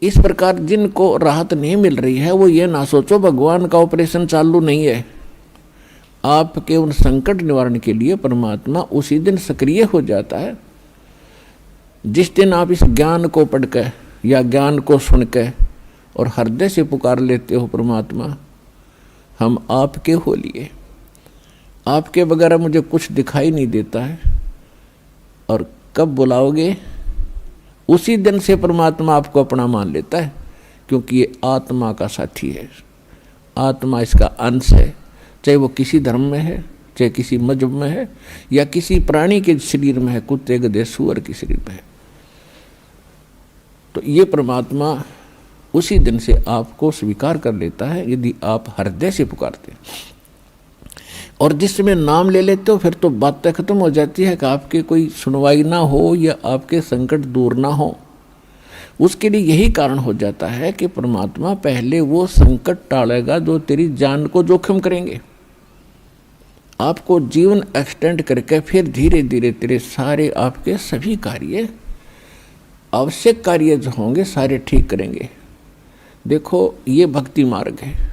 इस प्रकार जिनको राहत नहीं मिल रही है वो ये ना सोचो भगवान का ऑपरेशन चालू नहीं है। आपके उन संकट निवारण के लिए परमात्मा उसी दिन सक्रिय हो जाता है जिस दिन आप इस ज्ञान को पढ़कर या ज्ञान को सुनकर और हृदय से पुकार लेते हो, परमात्मा हम आपके हो लिए, आपके बगैर मुझे कुछ दिखाई नहीं देता है। और कब बुलाओगे, उसी दिन से परमात्मा आपको अपना मान लेता है, क्योंकि ये आत्मा का साथी है, आत्मा इसका अंश है। चाहे वो किसी धर्म में है, चाहे किसी मजहब में है, या किसी प्राणी के शरीर में है, कुत्ते गधे सूअर के शरीर में है, तो ये परमात्मा उसी दिन से आपको स्वीकार कर लेता है यदि आप हृदय से पुकारते हैं। और जिस समय नाम ले लेते हो फिर तो बातें खत्म हो जाती है कि आपके कोई सुनवाई ना हो या आपके संकट दूर ना हो। उसके लिए यही कारण हो जाता है कि परमात्मा पहले वो संकट टालेगा जो तेरी जान को जोखिम करेंगे। आपको जीवन एक्सटेंड करके फिर धीरे धीरे तेरे सारे आपके सभी कार्य, आवश्यक कार्य जो होंगे सारे ठीक करेंगे। देखो ये भक्ति मार्ग है।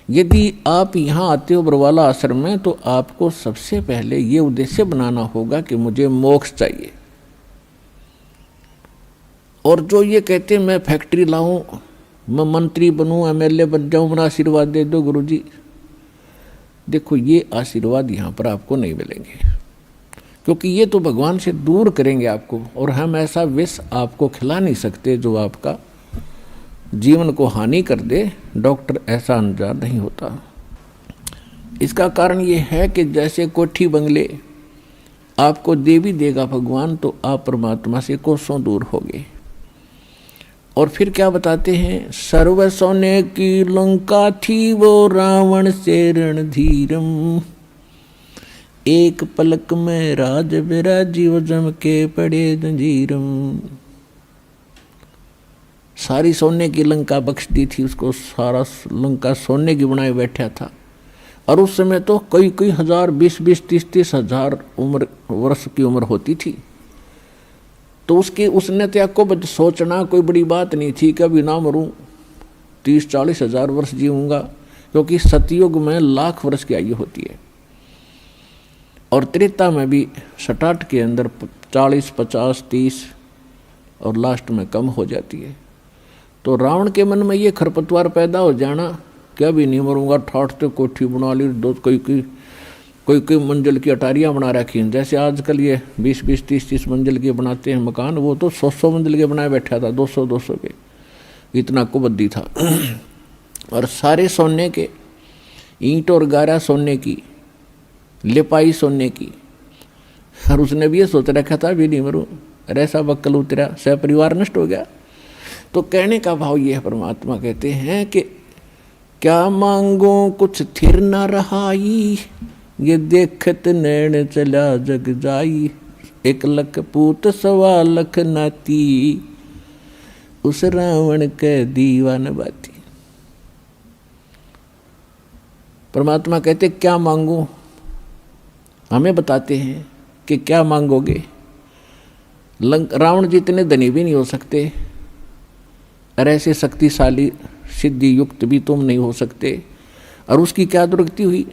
यदि आप यहाँ आते हो बरवाला आश्रम में तो आपको सबसे पहले ये उद्देश्य बनाना होगा कि मुझे मोक्ष चाहिए। और जो ये कहते हैं मैं फैक्ट्री लाऊं, मैं मंत्री बनूं, एमएलए बन जाऊं, मेरा आशीर्वाद दे दो गुरुजी, देखो ये आशीर्वाद यहाँ पर आपको नहीं मिलेंगे, क्योंकि ये तो भगवान से दूर करेंगे आपको। और हम ऐसा विष आपको खिला नहीं सकते जो आपका जीवन को हानि कर दे। डॉक्टर ऐसा अनजान नहीं होता। इसका कारण ये है कि जैसे कोठी बंगले आपको दे भी देगा भगवान, तो आप परमात्मा से कोसों दूर होगे। और फिर क्या बताते हैं, सर्व सोने की लंका थी वो रावण से रणधीरम, एक पलक में राज विराजी वो जम के पड़े जंजीरम। सारी सोने की लंका बख्श दी थी उसको, सारा लंका सोने की बनाए बैठा था। और उस समय तो कई कई हजार, 20-20, 30-30 हजार वर्ष की उम्र होती थी। तो उसने त्याग को सोचना कोई बड़ी बात नहीं थी, कभी ना मरूं, 30-40 हजार वर्ष जीऊंगा, क्योंकि सतयुग में लाख वर्ष की आयु होती है। और त्रेता में भी सटाट के अंदर 40, 50, 30 और लास्ट में कम हो जाती है। तो रावण के मन में ये खरपतवार पैदा हो जाना, क्या भी नहीं मरूंगा, ठाठ तो कोठी बना ली, दो कोई मंजिल की अटारियाँ बना रखी हैं। जैसे आजकल ये 20-20, 30-30 मंजिल के बनाते हैं मकान, वो तो 100 मंजिल के बनाए बैठा था, 200 के, इतना कुबद्दी था। और सारे सोने के, ईंट और गारा सोने की, लिपाई सोने की। और उसने भी ये सोच रखा था भी नहीं मरूं, ऐसा बक्कल उतरा, सह परिवार नष्ट हो गया। तो कहने का भाव ये है, परमात्मा कहते हैं कि क्या मांगो कुछ थिर न रहाई, ये देखत नैन चला जग जाई, 1 लख पूत 1.25 लाख नाती, उस रावण के दीवान बाती। परमात्मा कहते क्या मांगो, हमें बताते हैं कि क्या मांगोगे। रावण जितने धनी भी नहीं हो सकते, और ऐसे शक्तिशाली सिद्धि युक्त भी तुम नहीं हो सकते। और उसकी क्या दुर्गति हुई,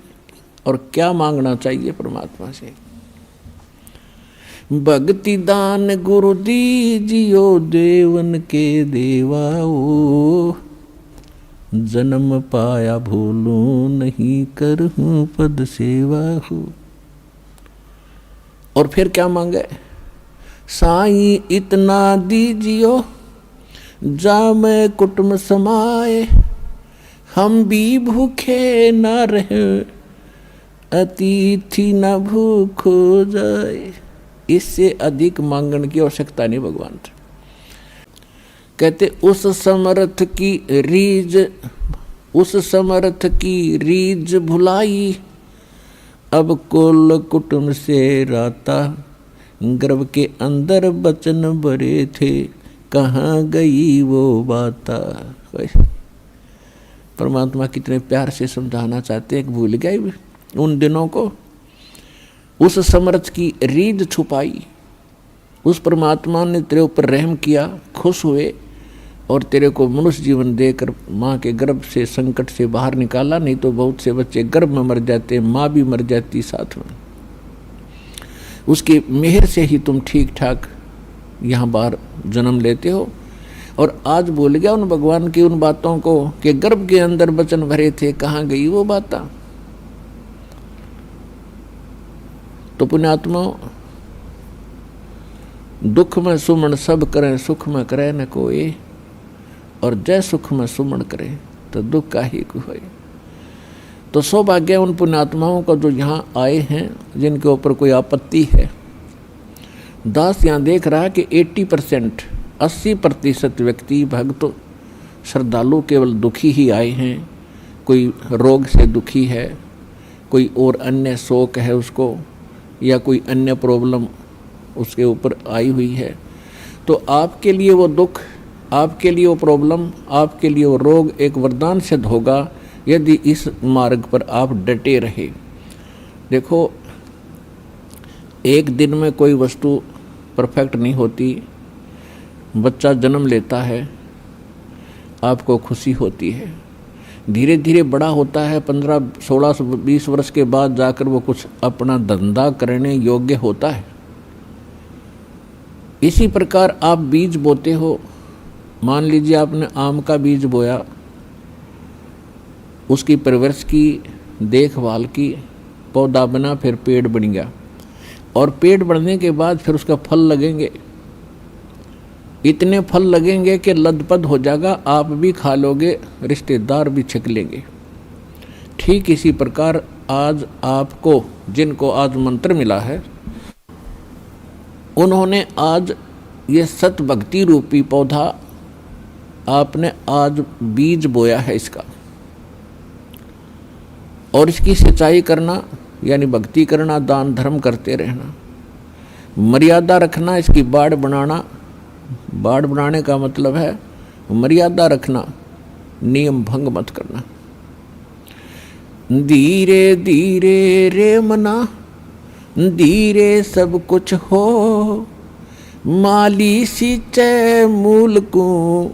और क्या मांगना चाहिए परमात्मा से। भक्ति दान गुरु दीजियो, देवन के देवाओ, जन्म पाया भूलूं नहीं, करहूं पद सेवा हो। और फिर क्या मांगे, साईं इतना दीजियो, जा मैं कुटुंब समाए, हम भी भूखे न रहे, अतिथि न भूख हो जाए। इससे अधिक मांगने की आवश्यकता नहीं भगवान से। कहते उस समर्थ की रीज भुलाई, अब कुल कुटुंब से राता, गर्भ के अंदर बचन भरे थे, कहाँ गई वो बाता। परमात्मा कितने प्यार से समझाना चाहते हैं, भूल गए उन दिनों को। उस समर्थ की रीझ छुपाई, उस परमात्मा ने तेरे ऊपर रहम किया, खुश हुए, और तेरे को मनुष्य जीवन देकर माँ के गर्भ से संकट से बाहर निकाला, नहीं तो बहुत से बच्चे गर्भ में मर जाते, माँ भी मर जाती साथ में। उसकी मेहर से ही तुम ठीक ठाक यहाँ बाहर जन्म लेते हो। और आज भूल गया उन भगवान की उन बातों को कि गर्भ के अंदर वचन भरे थे, कहाँ गई वो बात। तो पुण्यात्मा, दुख में सुमन सब करें, सुख में करे न कोई, और जय सुख में सुमन करे तो दुख का ही कोई। तो सौभाग्य उन पुण्यात्माओं का जो यहाँ आए हैं, जिनके ऊपर कोई आपत्ति है। दास यहाँ देख रहा है कि 80% व्यक्ति भक्त श्रद्धालु केवल दुखी ही आए हैं। कोई रोग से दुखी है, कोई और अन्य शोक है उसको, या कोई अन्य प्रॉब्लम उसके ऊपर आई हुई है। तो आपके लिए वो दुख, आपके लिए वो प्रॉब्लम, आपके लिए वो रोग एक वरदान सिद्ध होगा यदि इस मार्ग पर आप डटे रहे। देखो, एक दिन में कोई वस्तु परफेक्ट नहीं होती। बच्चा जन्म लेता है, आपको खुशी होती है, धीरे धीरे बड़ा होता है, 15, 16, 20 वर्ष के बाद जाकर वो कुछ अपना धंधा करने योग्य होता है। इसी प्रकार आप बीज बोते हो। मान लीजिए आपने आम का बीज बोया, उसकी परवरिश की, देखभाल की, पौधा बना, फिर पेड़ बन गया, और पेड़ बढ़ने के बाद फिर उसका फल लगेंगे। इतने फल लगेंगे कि लदपद हो जाएगा, आप भी खा लोगे, रिश्तेदार भी छक लेंगे। ठीक इसी प्रकार आज आपको, जिनको आज मंत्र मिला है, उन्होंने आज ये सत भक्ति रूपी पौधा आपने आज बीज बोया है इसका, और इसकी सिंचाई करना यानी भक्ति करना, दान धर्म करते रहना, मर्यादा रखना, इसकी बाड़ बनाना। बाड़ बनाने का मतलब है मर्यादा रखना, नियम भंग मत करना। धीरे धीरे रे मना, धीरे सब कुछ हो, माली सींचे मूल को,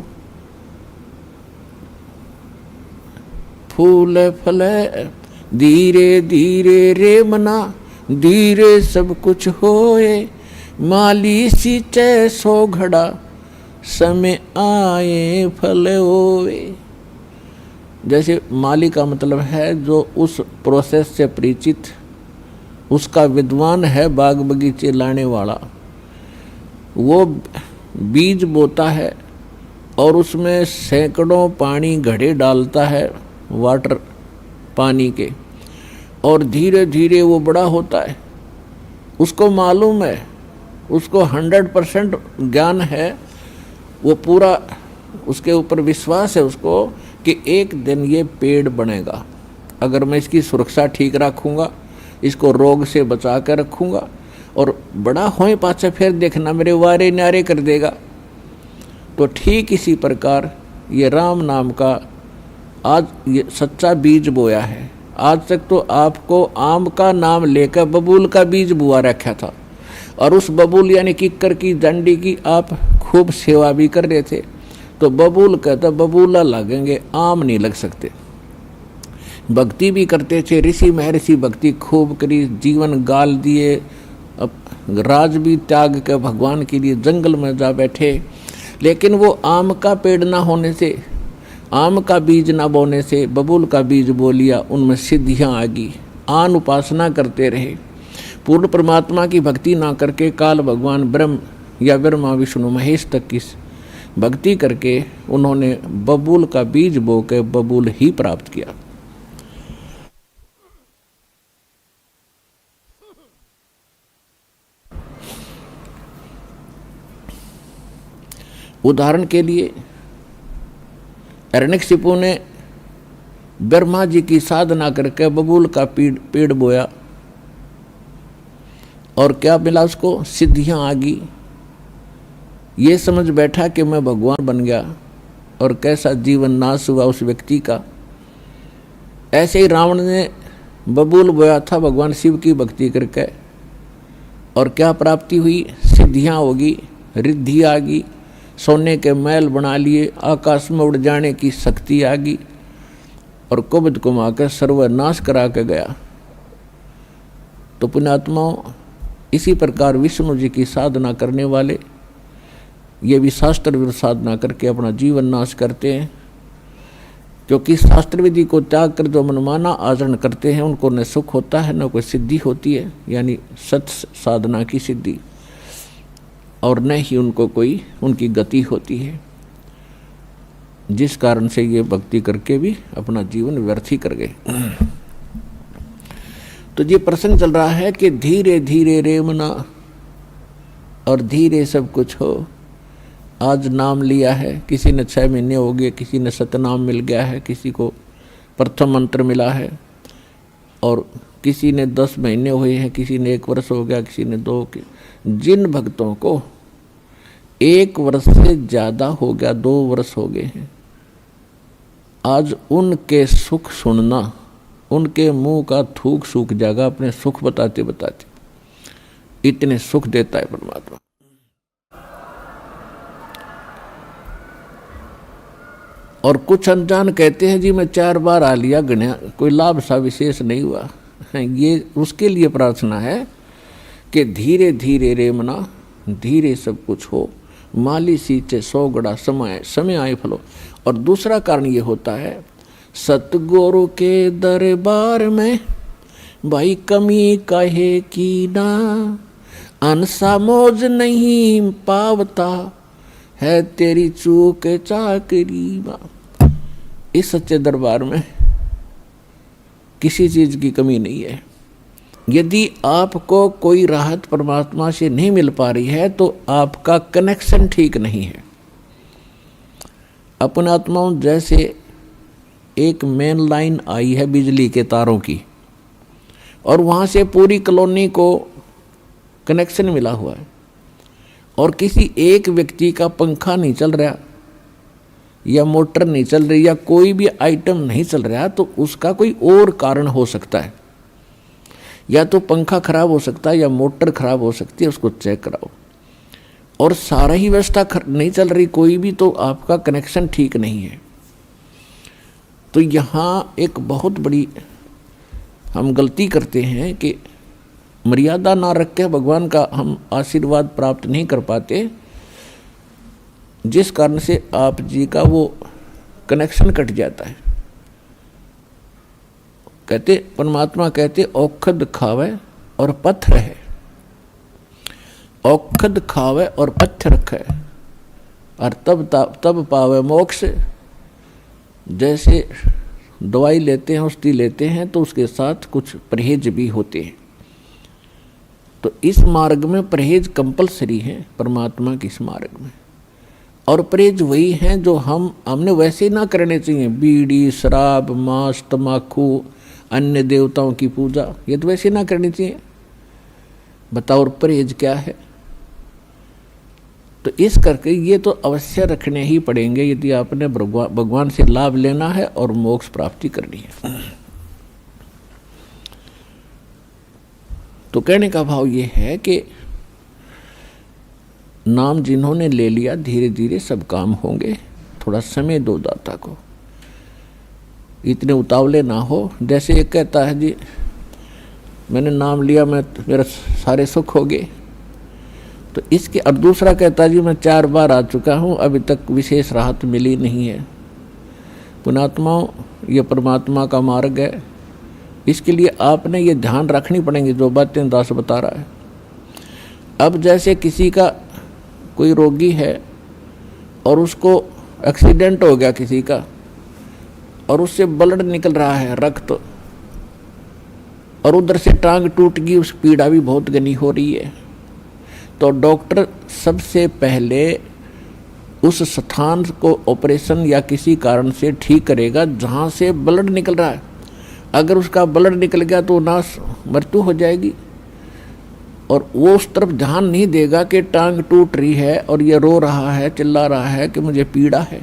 फूल फले। धीरे धीरे रे मना, धीरे सब कुछ होए, माली सींचे सो घड़ा, समय आए फल होए। जैसे माली का मतलब है जो उस प्रोसेस से परिचित, उसका विद्वान है, बाग बगीचे लाने वाला। वो बीज बोता है और उसमें सैकड़ों पानी घड़े डालता है, वाटर पानी के, और धीरे धीरे वो बड़ा होता है। उसको मालूम है, उसको 100% ज्ञान है, वो पूरा उसके ऊपर विश्वास है उसको कि एक दिन ये पेड़ बनेगा। अगर मैं इसकी सुरक्षा ठीक रखूँगा, इसको रोग से बचा कर रखूँगा, और बड़ा होए पाछे फिर देखना मेरे वारे न्यारे कर देगा। तो ठीक इसी प्रकार ये राम नाम का आज ये सच्चा बीज बोया है। आज तक तो आपको आम का नाम लेकर बबूल का बीज बुआ रखा था, और उस बबूल यानी किक्कर की डंडी की आप खूब सेवा भी कर रहे थे। तो बबूल कहता बबूला लगेंगे, आम नहीं लग सकते। भक्ति भी करते थे, ऋषि महर्षि भक्ति खूब करी, जीवन गाल दिए, अब राज भी त्याग के भगवान के लिए जंगल में जा बैठे। लेकिन वो आम का पेड़ ना होने से, आम का बीज ना बोने से बबूल का बीज बो लिया, उनमें सिद्धियाँ आ गई। आन उपासना करते रहे, पूर्ण परमात्मा की भक्ति ना करके काल भगवान ब्रह्म या ब्रह्मा विष्णु महेश तक की भक्ति करके उन्होंने बबूल का बीज बो के बबूल ही प्राप्त किया। उदाहरण के लिए हिरण्यकशिपु ने ब्रह्मा जी की साधना करके बबूल का पेड़ बोया, और क्या मिला उसको? सिद्धियां आ गई। ये समझ बैठा कि मैं भगवान बन गया, और कैसा जीवन नाश हुआ उस व्यक्ति का। ऐसे ही रावण ने बबूल बोया था भगवान शिव की भक्ति करके, और क्या प्राप्ति हुई? सिद्धियां होगी, रिद्धि आ गई, सोने के महल बना लिए, आकाश में उड़ जाने की शक्ति आ गई और कुबद कुमाकर सर्वनाश करा के गया। तो पुण्यात्माओं, इसी प्रकार विष्णु जी की साधना करने वाले ये भी शास्त्र विरुद्ध साधना करके अपना जीवन नाश करते हैं, क्योंकि शास्त्र विधि को त्याग कर जो मनमाना आचरण करते हैं उनको न सुख होता है न कोई सिद्धि होती है, यानी सत साधना की सिद्धि, और न ही उनको कोई उनकी गति होती है, जिस कारण से ये भक्ति करके भी अपना जीवन व्यर्थ ही कर गए। तो ये प्रसंग चल रहा है कि धीरे धीरे रे मना और धीरे सब कुछ हो। आज नाम लिया है, किसी ने 6 महीने हो गए, किसी ने सतनाम मिल गया है, किसी को प्रथम मंत्र मिला है, और किसी ने 10 महीने हुए हैं, किसी ने 1 वर्ष हो गया, किसी ने 2 के। जिन भक्तों को 1 वर्ष से ज़्यादा हो गया, 2 वर्ष हो गए हैं, आज उनके सुख सुनना, उनके मुंह का थूक सूख जाएगा अपने सुख बताते बताते। इतने सुख देता है परमात्मा। और कुछ अनजान कहते हैं जी मैं 4 बार आ लिया, गणिया कोई लाभ सा विशेष नहीं हुआ। ये उसके लिए प्रार्थना है कि धीरे धीरे रे मना, धीरे सब कुछ हो, माली सींचे 100 गड़ा समय आए फलो। और दूसरा कारण ये होता है, सतगुरु के दरबार में भाई कमी कहे की ना, अनसा मौज नहीं पावता है तेरी चूक चाकरी। इस सच्चे दरबार में किसी चीज की कमी नहीं है। यदि आपको कोई राहत परमात्मा से नहीं मिल पा रही है तो आपका कनेक्शन ठीक नहीं है। अपने आत्माओं, जैसे एक मेन लाइन आई है बिजली के तारों की, और वहाँ से पूरी कॉलोनी को कनेक्शन मिला हुआ है, और किसी एक व्यक्ति का पंखा नहीं चल रहा या मोटर नहीं चल रही या कोई भी आइटम नहीं चल रहा, तो उसका कोई और कारण हो सकता है। या तो पंखा खराब हो सकता है या मोटर खराब हो सकती है, उसको चेक कराओ। और सारा ही व्यवस्था नहीं चल रही कोई भी, तो आपका कनेक्शन ठीक नहीं है। तो यहाँ एक बहुत बड़ी हम गलती करते हैं कि मर्यादा ना रख के भगवान का हम आशीर्वाद प्राप्त नहीं कर पाते, जिस कारण से आप जी का वो कनेक्शन कट जाता है। कहते परमात्मा कहते औखद खावे और पत्थर है, औखद खावे और पत्थर रखे और तब पावे मोक्ष। जैसे दवाई लेते हैं, औषधि लेते हैं, तो उसके साथ कुछ परहेज भी होते हैं। तो इस मार्ग में परहेज कंपलसरी है परमात्मा के इस मार्ग में। और परहेज वही हैं जो हमने वैसे ही ना करने चाहिए। बीड़ी, शराब, मांस, तम्बाकू, अन्य देवताओं की पूजा, ये तो वैसे ना करनी चाहिए। बताओ और परहेज क्या है? तो इस करके ये तो अवश्य रखने ही पड़ेंगे यदि आपने भगवान से लाभ लेना है और मोक्ष प्राप्ति करनी है। तो कहने का भाव ये है कि नाम जिन्होंने ले लिया, धीरे धीरे सब काम होंगे। थोड़ा समय दो दाता को, इतने उतावले ना हो। जैसे एक कहता है जी मैंने नाम लिया, मेरा सारे सुख हो गए, तो इसके। और दूसरा कहता है जी मैं 4 बार आ चुका हूँ, अभी तक विशेष राहत मिली नहीं है। पुण्यात्माओं, ये परमात्मा का मार्ग है, इसके लिए आपने ये ध्यान रखनी पड़ेंगी जो बातें दास बता रहा है। अब जैसे किसी का कोई रोगी है और उसको एक्सीडेंट हो गया किसी का, और उससे ब्लड निकल रहा है, रक्त, और उधर से टांग टूट गई, उस पीड़ा भी बहुत घनी हो रही है, तो डॉक्टर सबसे पहले उस स्थान को ऑपरेशन या किसी कारण से ठीक करेगा जहाँ से ब्लड निकल रहा है। अगर उसका ब्लड निकल गया तो नाश मृत्यु हो जाएगी, और वो उस तरफ ध्यान नहीं देगा कि टांग टूट रही है और ये रो रहा है, चिल्ला रहा है कि मुझे पीड़ा है।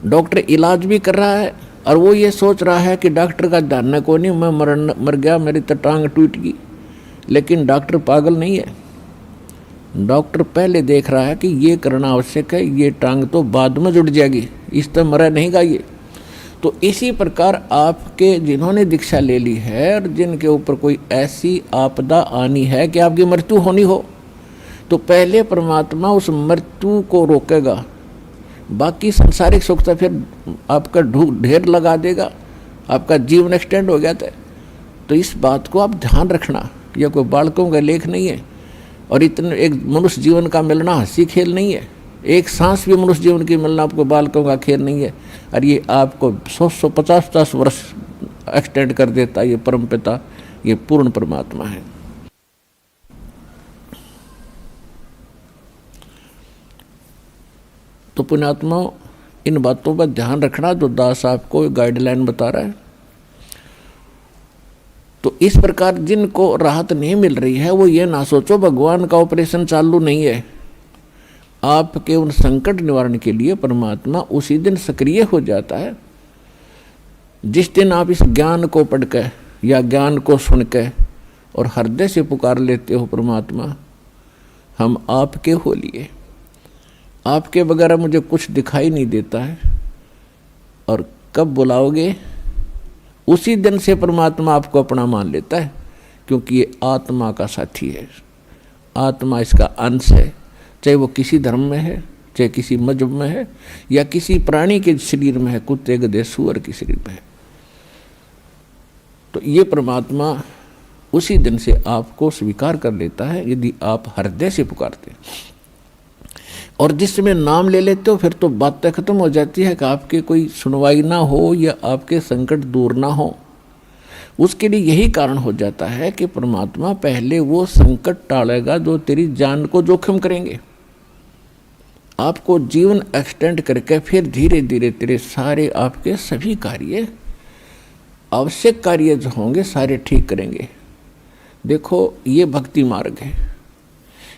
डॉक्टर इलाज भी कर रहा है और वो ये सोच रहा है कि डॉक्टर का ध्यान को नहीं, मैं मर गया, मेरी तो टांग टूट गई। लेकिन डॉक्टर पागल नहीं है, डॉक्टर पहले देख रहा है कि ये करना आवश्यक है, ये टांग तो बाद में जुड़ जाएगी, इस तरह मरा नहीं गा ये। तो इसी प्रकार आपके जिन्होंने दीक्षा ले ली है और जिनके ऊपर कोई ऐसी आपदा आनी है कि आपकी मृत्यु होनी हो, तो पहले परमात्मा उस मृत्यु को रोकेगा, बाकी संसारिक सुख तो फिर आपका ढेर लगा देगा, आपका जीवन एक्सटेंड हो गया था। तो इस बात को आप ध्यान रखना, यह कोई बालकों का लेख नहीं है, और इतने एक मनुष्य जीवन का मिलना हंसी खेल नहीं है, एक सांस भी मनुष्य जीवन की मिलना आपको बालकों का खेल नहीं है। और ये आपको 100-150 वर्ष एक्सटेंड कर देता ये परमपिता, ये पूर्ण परमात्मा है। तो पुण्यात्मा, इन बातों पर ध्यान रखना जो दास आपको गाइडलाइन बता रहा है। तो इस प्रकार जिनको राहत नहीं मिल रही है वो ये ना सोचो भगवान का ऑपरेशन चालू नहीं है। आपके उन संकट निवारण के लिए परमात्मा उसी दिन सक्रिय हो जाता है जिस दिन आप इस ज्ञान को पढ़कर या ज्ञान को सुनकर और हृदय से पुकार लेते हो, परमात्मा हम आपके हो लिए, आपके बगैर मुझे कुछ दिखाई नहीं देता है। और कब बुलाओगे, उसी दिन से परमात्मा आपको अपना मान लेता है, क्योंकि ये आत्मा का साथी है, आत्मा इसका अंश है, चाहे वो किसी धर्म में है, चाहे किसी मजहब में है, या किसी प्राणी के शरीर में है, कुत्ते गधे सूअर के शरीर में है। तो ये परमात्मा उसी दिन से आपको स्वीकार कर लेता है यदि आप हृदय से पुकारते हैं। और जिस समय नाम ले लेते हो फिर तो बातें खत्म हो जाती है कि आपके कोई सुनवाई ना हो या आपके संकट दूर ना हो। उसके लिए यही कारण हो जाता है कि परमात्मा पहले वो संकट टालेगा जो तेरी जान को जोखिम करेंगे, आपको जीवन एक्सटेंड करके फिर धीरे धीरे तेरे सारे आपके सभी कार्य, आवश्यक कार्य जो होंगे सारे ठीक करेंगे। देखो ये भक्ति मार्ग है।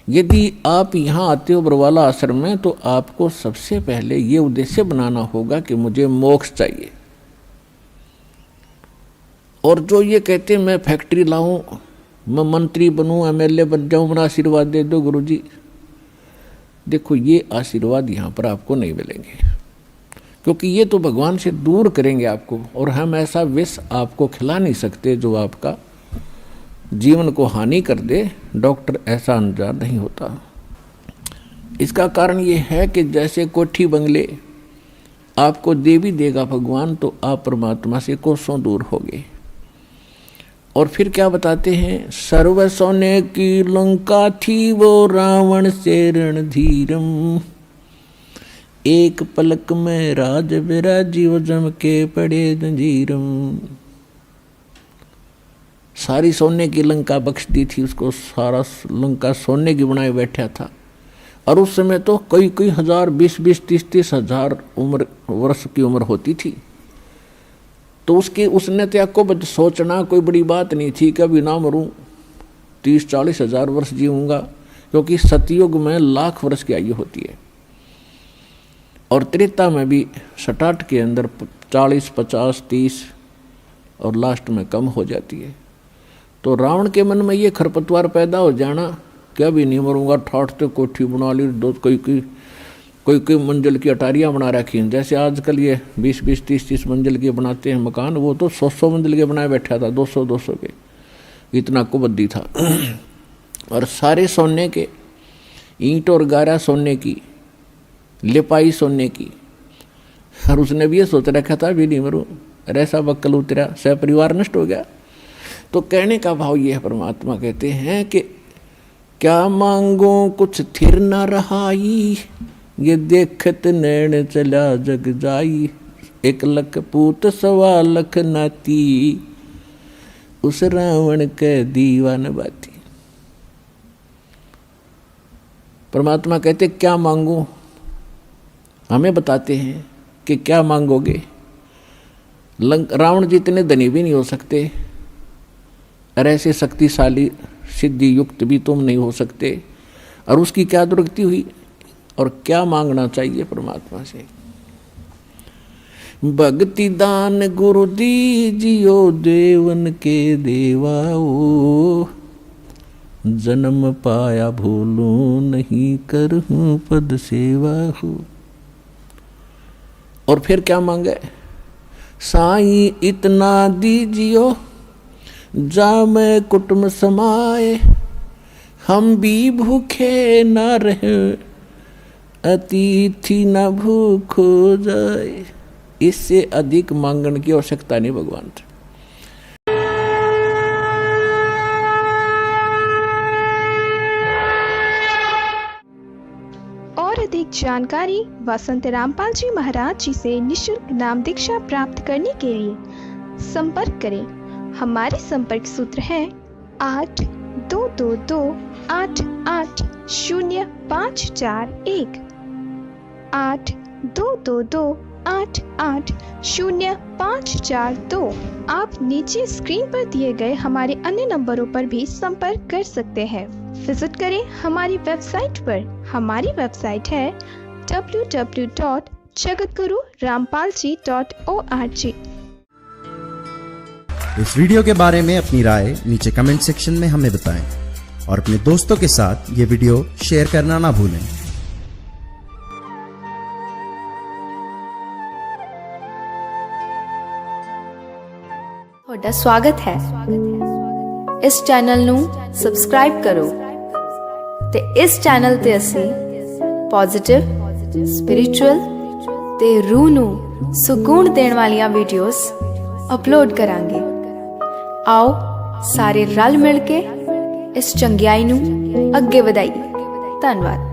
यदि आप यहाँ आते हो बरवाला आश्रम में तो आपको सबसे पहले ये उद्देश्य बनाना होगा कि मुझे मोक्ष चाहिए। और जो ये कहते मैं फैक्ट्री लाऊं, मैं मंत्री बनूं, एमएलए बन जाऊं, मेरा आशीर्वाद दे दो गुरुजी, देखो ये आशीर्वाद यहाँ पर आपको नहीं मिलेंगे, क्योंकि ये तो भगवान से दूर करेंगे आपको। और हम ऐसा विष आपको खिला नहीं सकते जो आपका जीवन को हानि कर दे। डॉक्टर ऐसा अनजान नहीं होता। इसका कारण ये है कि जैसे कोठी बंगले आपको दे भी देगा भगवान, तो आप परमात्मा से कोसों दूर होगे। और फिर क्या बताते हैं, सर्व सोने की लंका थी वो रावण से रणधीरम, एक पलक में राज विराजीव जम के पड़े जंजीरम। सारी सोने की लंका बख्श दी थी उसको, सारा लंका सोने की बनाए बैठा था। और उस समय तो कई कई हजार, 20-20, 30-30 हजार वर्ष की उम्र होती थी। तो उसने त्याग को सोचना कोई बड़ी बात नहीं थी कि अभी ना मरूं, 30-40 हजार वर्ष जीऊंगा, क्योंकि सतयुग में लाख वर्ष की आयु होती है और त्रेता में भी 67 के अंदर 40, 50, 30 और लास्ट में कम हो जाती है। तो रावण के मन में ये खरपतवार पैदा हो जाना क्या भी नहीं मरूंगा, ठाठ तो कोठी बना ली, दो कोई मंजिल की अटारियाँ बना रखी हैं। जैसे आजकल ये 20-20, 30-30 मंजिल के बनाते हैं मकान, वो तो 100 मंजिल के बनाए बैठा था, 200 के, इतना कुबद्दी था। और सारे सोने के, ईंट और गारा सोने की, लिपाई सोने की। और उसने भी ये सोच रखा था भी नहीं मरूं, ऐसा बक्कल उतरा, सह परिवार नष्ट हो गया। तो कहने का भाव ये है, परमात्मा कहते हैं कि क्या मांगो कुछ थिर न रहाई, ये देखत नैन चला जग जाई, 1 लख पूत 1.25 लाख नाती, उस रावण के दीवान बाती। परमात्मा कहते क्या मांगो, हमें बताते हैं कि क्या मांगोगे। रावण जितने धनी भी नहीं हो सकते, और ऐसे शक्तिशाली सिद्धि युक्त भी तुम नहीं हो सकते। और उसकी क्या दुर्गति हुई और क्या मांगना चाहिए परमात्मा से। भक्ति दान गुरु दीजियो देवन के देवाओ, जन्म पाया भूलूं नहीं, करहूं पद सेवा हो। और फिर क्या मांगे, साईं इतना दीजियो जा मैं कुटुंब समाए, हम भी भूखे न रहे अतिथि न भूख हो जाए। इससे अधिक मांगने की आवश्यकता नहीं भगवान से। और अधिक जानकारी वसंत रामपाल जी महाराज जी से निशुल्क नाम दीक्षा प्राप्त करने के लिए संपर्क करें। हमारे संपर्क सूत्र हैं 8222880541, 8222880542। आप नीचे स्क्रीन पर दिए गए हमारे अन्य नंबरों पर भी संपर्क कर सकते हैं। विजिट करें हमारी वेबसाइट पर। हमारी वेबसाइट है www.jagatgururampalji.org। इस वीडियो के बारे में अपनी राय नीचे कमेंट सेक्शन में हमें बताएं और अपने दोस्तों के साथ ये वीडियो शेयर करना ना भूलें। ਤੁਹਾਡਾ ਸਵਾਗਤ ਹੈ। ਇਸ ਚੈਨਲ ਨੂੰ ਸਬਸਕ੍ਰਾਈਬ ਕਰੋ ਤੇ ਇਸ ਚੈਨਲ ਤੇ ਅਸੀਂ ਪੋਜ਼ਿਟਿਵ, ਸਪਿਰਿਚੁਅਲ ਤੇ ਰੂਹ ਨੂੰ ਸਕੂਨ ਦੇਣ ਵਾਲੀਆਂ ਵੀਡੀਓਜ਼ ਅਪਲੋਡ ਕਰਾਂਗੇ। ਆਓ ਸਾਰੇ ਰਲ ਮਿਲ ਕੇ ਇਸ ਚੰਗਿਆਈ ਨੂੰ ਅੱਗੇ ਵਧਾਈਏ। ਧੰਨਵਾਦ।